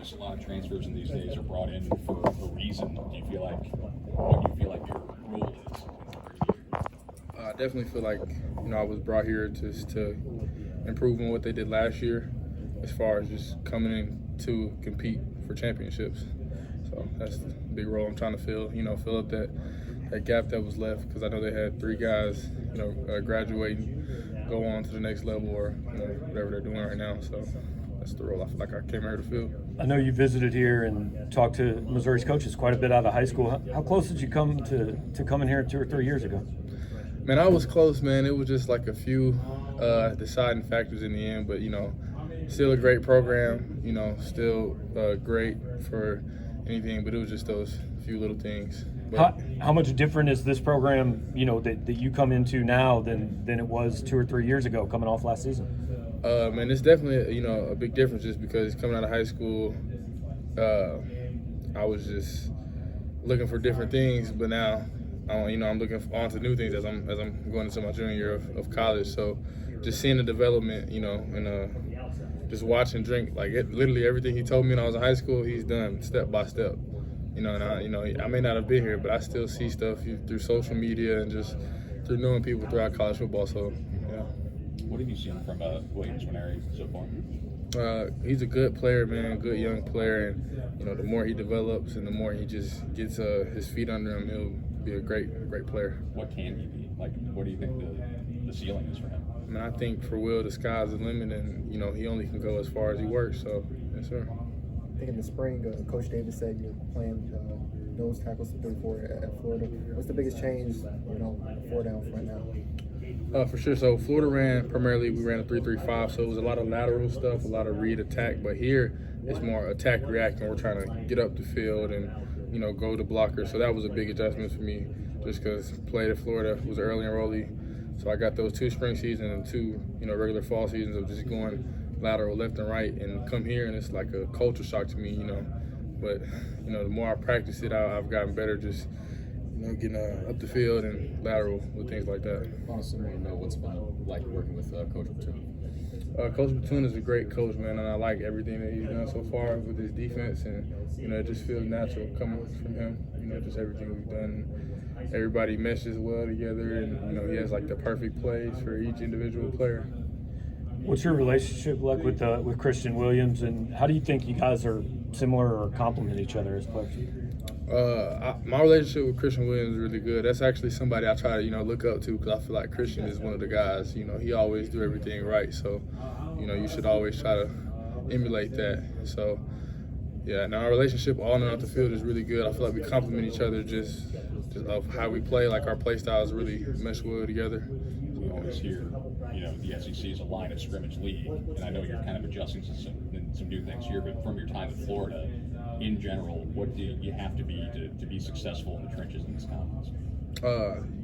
notice a lot of transfers in these days are brought in for a reason. Do you feel like what do you feel like your role is? I definitely feel like, I was brought here just to improve on what they did last year as far as just coming in to compete for championships. So that's the big role I'm trying to fill, fill up that gap that was left, because I know they had 3 guys, graduating, go on to the next level, or whatever they're doing right now. So that's the role I feel like I came here to fill. I know you visited here and talked to Missouri's coaches quite a bit out of high school. How close did you come to coming here 2 or 3 years ago? Man, I was close, man. It was just like a few deciding factors in the end, but still a great program. Still great for anything, but it was just those few little things. But how much different is this program, that you come into now than it was 2 or 3 years ago, coming off last season? Man, it's definitely a big difference, just because coming out of high school, I was just looking for different things, but now I'm looking on to new things as I'm going into my junior year of college. So just seeing the development, and just watching Drink, literally everything he told me when I was in high school, he's done step by step. And I may not have been here, but I still see stuff through social media and just through knowing people throughout college football. So, yeah. What have you seen from Williams Nwaneri so far? He's a good player, man, good young player, and the more he develops and the more he just gets his feet under him, he'll be a great player. What can he be? What do you think the ceiling is for him? I mean, I think for Will, the sky's the limit, and he only can go as far as he works. So, yes, sir. I think in the spring, Coach Davis said you're playing nose tackles 3-4 at Florida. What's the biggest change, 4 down front now? For sure. So Florida we ran a 3-3-5, so it was a lot of lateral stuff, a lot of read attack. But here, it's more attack react, and we're trying to get up the field and go to blockers. So that was a big adjustment for me, just because played at Florida was early enrollee. So I got those 2 spring seasons and 2 regular fall seasons of just going lateral left and right, and come here and it's like a culture shock to me, But the more I practice it, I've gotten better just getting up the field and lateral with things like that. Honestly, I want to know what's been like working with Coach Batoon. Coach Batoon is a great coach, man, and I like everything that he's done so far with his defense, and it just feels natural coming from him. Just everything we've done. Everybody meshes well together, and he has like the perfect plays for each individual player. What's your relationship like with Christian Williams, and how do you think you guys are similar or complement each other as players? My relationship with Christian Williams is really good. That's actually somebody I try to look up to, because I feel like Christian is one of the guys. He always do everything right, so you should always try to emulate that. So yeah, and our relationship on and off the field is really good. I feel like we complement each other just of how we play. Like our play styles really mesh well together. We always hear, the SEC is a line of scrimmage league, and I know you're kind of adjusting to some new things here, but from your time in Florida, in general, what do you have to be to be successful in the trenches in this conference?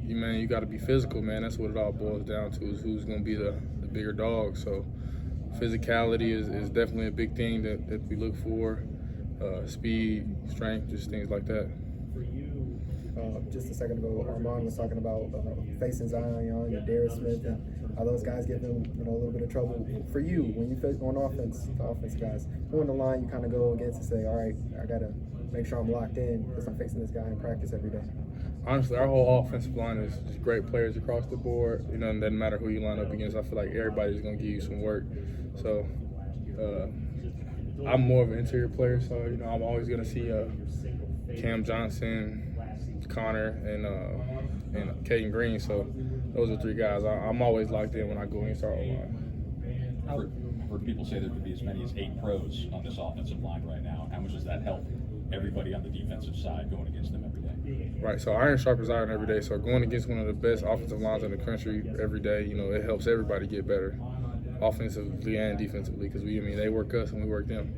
You got to be physical, man. That's what it all boils down to, is who's going to be the bigger dog. So physicality is definitely a big thing that we look for. Speed, strength, just things like that. Just a second ago, Armand was talking about facing Zion Young and Darius Smith, and how those guys give them a little bit of trouble. For you, when you face on offense, the offense guys, who in the line you kind of go against and say, all right, I got to make sure I'm locked in because I'm facing this guy in practice every day? Honestly, our whole offensive line is just great players across the board. It doesn't matter who you line up against. I feel like everybody's going to give you some work. So I'm more of an interior player, so I'm always going to see Cam Johnson, Connor, and Caden Green. So those are 3 guys I'm always locked in when I go against our O-line. I've heard people say there could be as many as 8 pros on this offensive line right now. How much does that help everybody on the defensive side going against them every day? Right, so iron sharpens iron every day. So going against one of the best offensive lines in the country every day, it helps everybody get better, offensively and defensively, because they work us and we work them.